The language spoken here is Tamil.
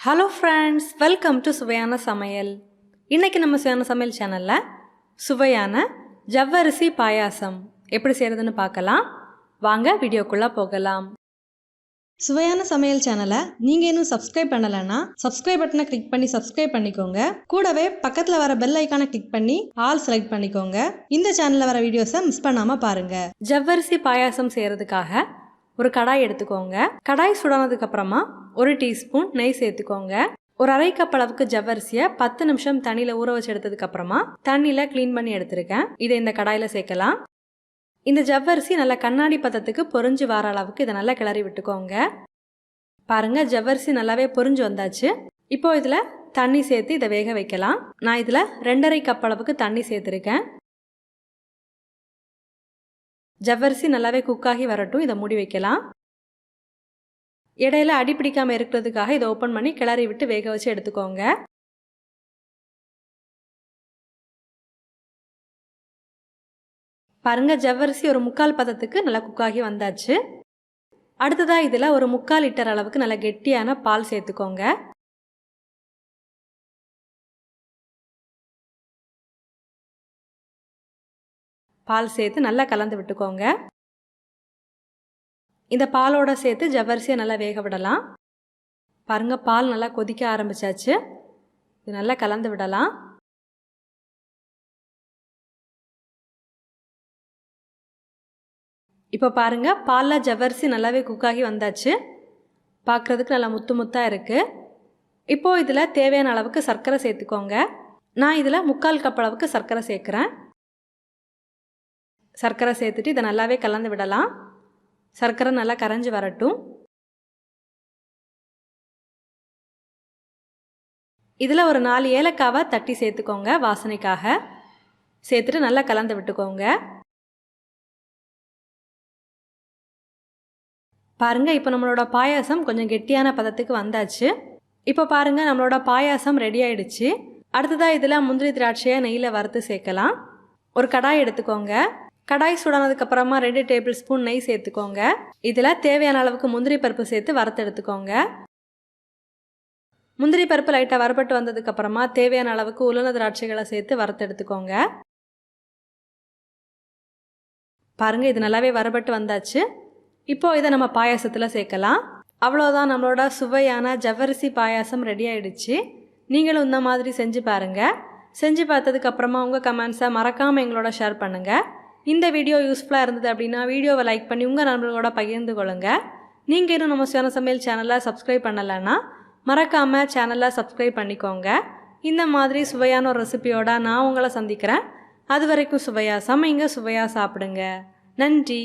Hello friends, welcome to Suvaiyana Samayal. இன்னைக்கு நம்ம சுவையான சமையல் சேனல்ல சுவையான ஜவ்வரிசி பாயாசம் எப்படி செய்யறதுன்னு பார்க்கலாம். வாங்க வீடியோக்குள்ள போகலாம். சுவையான சமையல் சேனலை நீங்க இன்னும் சப்ஸ்கிரைப் பண்ணலனா சப்ஸ்கிரைப் பட்டனை கிளிக் பண்ணி சப்ஸ்கிரைப் பண்ணிக்கோங்க. கூடவே பக்கத்துல வர பெல் ஐகானை கிளிக் பண்ணி ஆல் செலக்ட் பண்ணிக்கோங்க. இந்த சேனல்ல வர வீடியோஸை மிஸ் பண்ணாம பாருங்க. ஜவ்வரிசி பாயாசம் செய்யறதுக்காக ஒரு கடாய் எடுத்துக்கோங்க. கடாய் சுடானதுக்கு அப்புறமா 1 டீஸ்பூன் நெய் சேர்த்துக்கோங்க. ஒரு அரை கப் அளவுக்கு ஜவ்வரிசியை 10 நிமிஷம் தண்ணியில ஊற வச்சு எடுத்ததுக்கு அப்புறமா தண்ணியில கிளீன் பண்ணி எடுத்திருக்கேன். இதை இந்த கடாயில சேர்க்கலாம். இந்த ஜவ்வரிசி நல்லா கண்ணாடி பதத்துக்கு பொரிஞ்சு வர அளவுக்கு இதை நல்லா கிளறி விட்டுக்கோங்க. பாருங்க, ஜவ்வரிசி நல்லாவே பொரிஞ்சு வந்தாச்சு. இப்போ இதுல தண்ணி சேர்த்து இதை வேக வைக்கலாம். நான் இதுல 2.5 கப் அளவுக்கு தண்ணி சேர்த்திருக்கேன். ஜவ்வரிசி நல்லாவே குக்காகி வரட்டும். இதை மூடி வைக்கலாம். இடையில அடி பிடிக்காம இருக்கிறதுக்காக இதை ஓப்பன் பண்ணி கிளறி விட்டு வேக வச்சு எடுத்துக்கோங்க. பாருங்க, ஜவ்வரிசி ஒரு 3/4 பதத்துக்கு நல்லா குக்காகி வந்தாச்சு. அடுத்ததா இதுல ஒரு 3/4 லிட்டர் அளவுக்கு நல்ல கெட்டியான பால் சேர்த்துக்கோங்க. பால் சேர்த்து நல்லா கலந்து விட்டுக்கோங்க. இந்த பாலோட சேர்த்து ஜவ்வரிசியை நல்லா வேக விடலாம். பாருங்க, பால் நல்லா கொதிக்க ஆரம்பிச்சாச்சு. இது நல்லா கலந்து விடலாம். இப்போ பாருங்க, பாலில் ஜவ்வரிசி நல்லாவே குக்காகி வந்தாச்சு. பார்க்குறதுக்கு நல்லா முத்து முத்தாக இருக்குது. இப்போது இதில் தேவையான அளவுக்கு சர்க்கரை சேர்த்துக்கோங்க. நான் இதில் 3/4 கப் அளவுக்கு சர்க்கரை சேர்க்குறேன். சர்க்கரை சேர்த்துட்டு இதை நல்லாவே கலந்து விடலாம். சர்க்கரை நல்லா கரைஞ்சி வரட்டும். இதில் ஒரு 4 ஏலக்காவை தட்டி சேர்த்துக்கோங்க வாசனைக்காக. சேர்த்துட்டு நல்லா கலந்து விட்டுக்கோங்க. பாருங்க, இப்போ நம்மளோட பாயாசம் கொஞ்சம் கெட்டியான பதத்துக்கு வந்தாச்சு. இப்போ பாருங்க, நம்மளோட பாயாசம் ரெடி ஆயிடுச்சு. அடுத்ததாக இதில் முந்திரி திராட்சையை நெய்யில் வறுத்து சேர்க்கலாம். ஒரு கடாய் எடுத்துக்கோங்க. கடாய் சுடானதுக்கு அப்புறமா 2 டேபிள் ஸ்பூன் நெய் சேர்த்துக்கோங்க. இதில் தேவையான அளவுக்கு முந்திரி பருப்பு சேர்த்து வறுத்து எடுத்துக்கோங்க. முந்திரி பருப்பு லைட்டாக வறுபட்டு வந்ததுக்கு அப்புறமா தேவையான அளவுக்கு உலர்ந்த திராட்சைகளை சேர்த்து வறுத்து எடுத்துக்கோங்க. பாருங்க, இது நல்லாவே வறுபட்டு வந்தாச்சு. இப்போ இதை நம்ம பாயாசத்தில் சேர்க்கலாம். அவ்வளோதான், நம்மளோட சுவையான ஜவ்வரிசி பாயாசம் ரெடி ஆயிடுச்சு. நீங்களும் இந்த மாதிரி செஞ்சு பாருங்க. செஞ்சு பார்த்ததுக்கு அப்புறமா உங்கள் கமெண்ட்ஸை மறக்காமல் எங்களோட ஷேர் பண்ணுங்கள். இந்த வீடியோ யூஸ்ஃபுல்லாக இருந்தது அப்படின்னா வீடியோவை லைக் பண்ணி உங்கள் நண்பர்களோட பகிர்ந்து கொள்ளுங்க. நீங்கள் இன்னும் நம்ம சுவையான சமையல் சேனலை சப்ஸ்கிரைப் பண்ணலைன்னா மறக்காமல் சேனலை சப்ஸ்கிரைப் பண்ணிக்கோங்க. இந்த மாதிரி சுவையான ஒரு ரெசிபியோட நான் உங்களை சந்திக்கிறேன். அது வரைக்கும் சுவையாக சமைங்க, சுவையாக சாப்பிடுங்க. நன்றி.